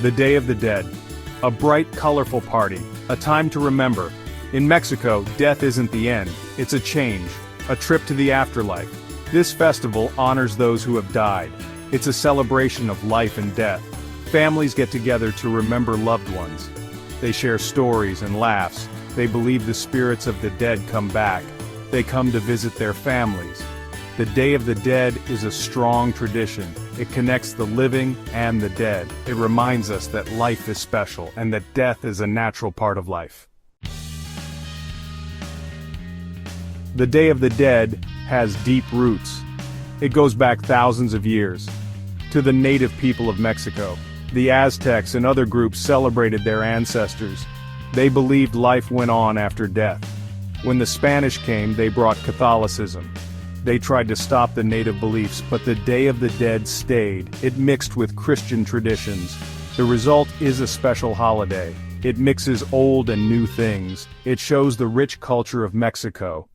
The Day of the Dead. A bright, colorful party, a time to remember. In Mexico, death isn't the end, it's a change, a trip to the afterlife. This festival honors those who have died. It's a celebration of life and death. Families get together to remember loved ones. They share stories and laughs. They believe the spirits of the dead come back. They come to visit their families. The Day of the Dead is a strong tradition. It connects the living and the dead. It reminds us that life is special and that death is a natural part of life. The Day of the Dead has deep roots. It goes back thousands of years. To the native people of Mexico, the Aztecs and other groups celebrated their ancestors. They believed life went on after death. When the Spanish came, they brought Catholicism. They tried to stop the native beliefs, but the Day of the Dead stayed. It mixed with Christian traditions. The result is a special holiday. It mixes old and new things. It shows the rich culture of Mexico.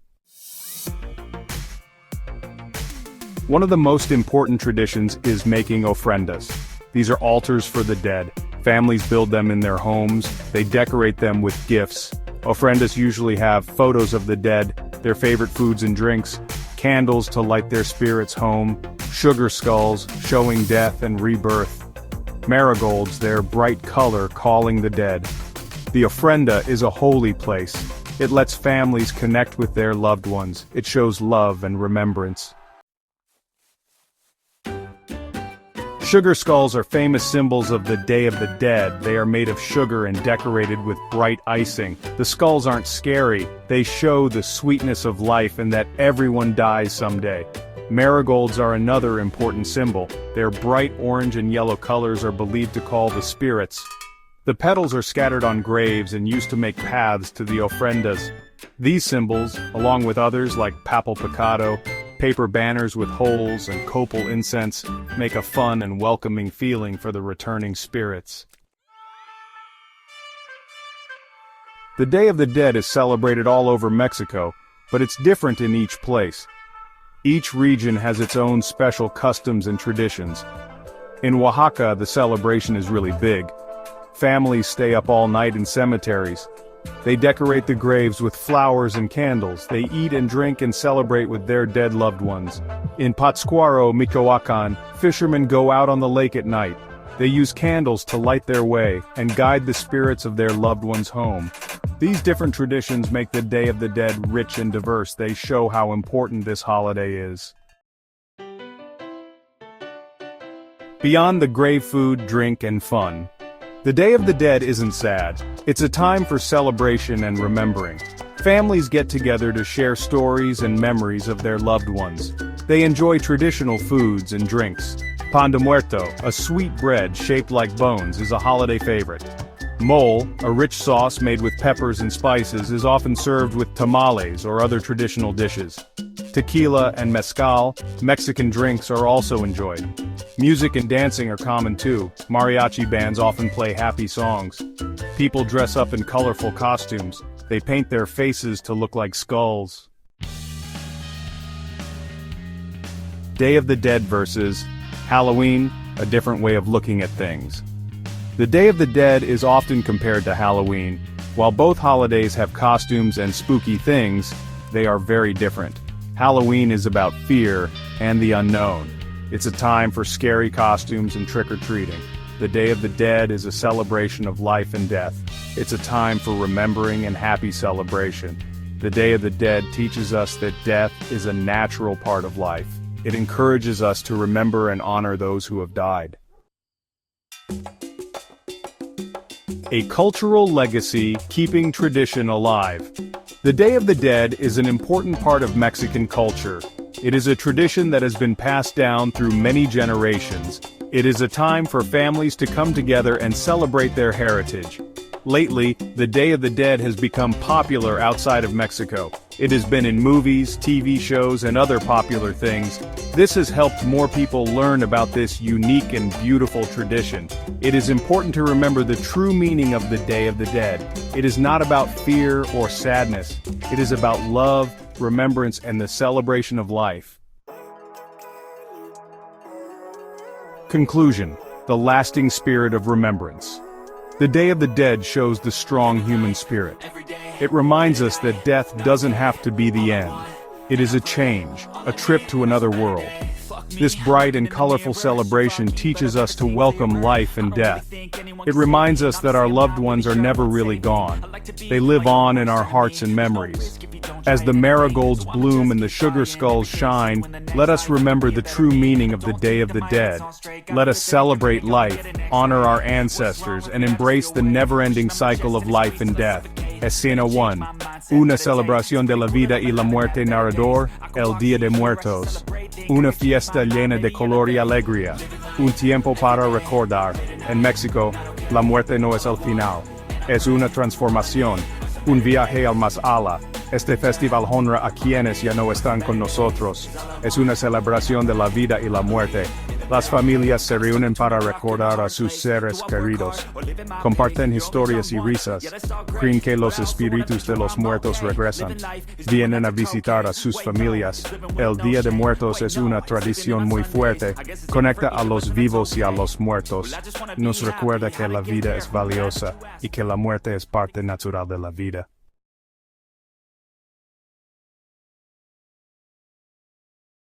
One of the most important traditions is making ofrendas. These are altars for the dead. Families build them in their homes. They decorate them with gifts. Ofrendas usually have photos of the dead, their favorite foods and drinks, candles to light their spirits home, sugar skulls showing death and rebirth, marigolds, their bright color calling the dead. The ofrenda is a holy place. It lets families connect with their loved ones. It shows love and remembrance. Sugar skulls are famous symbols of the Day of the Dead. They are made of sugar and decorated with bright icing. The skulls aren't scary. They show the sweetness of life and that everyone dies someday. Marigolds are another important symbol. Their bright orange and yellow colors are believed to call the spirits. The petals are scattered on graves and used to make paths to the ofrendas. These symbols, along with others like papel picado, paper banners with holes and copal incense, make a fun and welcoming feeling for the returning spirits. The Day of the Dead is celebrated all over Mexico, but it's different in each place. Each region has its own special customs and traditions. In Oaxaca, the celebration is really big. Families stay up all night in cemeteries. They decorate the graves with flowers and candles. They eat and drink and celebrate with their dead loved ones. In Pátzcuaro, Michoacán, fishermen go out on the lake at night. They use candles to light their way and guide the spirits of their loved ones home. These different traditions make the Day of the Dead rich and diverse. They show how important this holiday is. Beyond the grave food, drink, and fun, the Day of the Dead isn't sad. It's a time for celebration and remembering. Families get together to share stories and memories of their loved ones. They enjoy traditional foods and drinks. Pan de Muerto, a sweet bread shaped like bones, is a holiday favorite. Mole, a rich sauce made with peppers and spices, is often served with tamales or other traditional dishes. Tequila and mezcal, Mexican drinks, are also enjoyed. Music and dancing are common too. Mariachi bands often play happy songs. People dress up in colorful costumes. They paint their faces to look like skulls. Day of the Dead versus Halloween, a different way of looking at things. The Day of the Dead is often compared to Halloween. While both holidays have costumes and spooky things, they are very different. Halloween is about fear and the unknown. It's a time for scary costumes and trick-or-treating. The Day of the Dead is a celebration of life and death. It's a time for remembering and happy celebration. The Day of the Dead teaches us that death is a natural part of life. It encourages us to remember and honor those who have died. A cultural legacy keeping tradition alive. The Day of the Dead is an important part of Mexican culture. It is a tradition that has been passed down through many generations. It is a time for families to come together and celebrate their heritage. Lately, the Day of the Dead has become popular outside of Mexico. It has been in movies, TV shows, and other popular things. This has helped more people learn about this unique and beautiful tradition. It is important to remember the true meaning of the Day of the Dead. It is not about fear or sadness. It is about love, remembrance, and the celebration of life. Conclusion. the lasting spirit of remembrance. The Day of the Dead shows the strong human spirit. It reminds us that death doesn't have to be the end. It is a change, a trip to another world. This bright and colorful celebration teaches us to welcome life and death. It reminds us that our loved ones are never really gone. They live on in our hearts and memories. As the marigolds bloom and the sugar skulls shine, let us remember the true meaning of the Day of the Dead. Let us celebrate life, honor our ancestors, and embrace the never-ending cycle of life and death. Escena 1. Una celebración de la vida y la muerte narrador, el Día de Muertos. Una fiesta llena de color y alegría. Un tiempo para recordar. En México, la muerte no es el final. Es una transformación. Un viaje al más allá. Este festival honra a quienes ya no están con nosotros. Es una celebración de la vida y la muerte. Las familias se reúnen para recordar a sus seres queridos. Comparten historias y risas. Creen que los espíritus de los muertos regresan. Vienen a visitar a sus familias. El Día de Muertos es una tradición muy fuerte. Conecta a los vivos y a los muertos. Nos recuerda que la vida es valiosa y que la muerte es parte natural de la vida.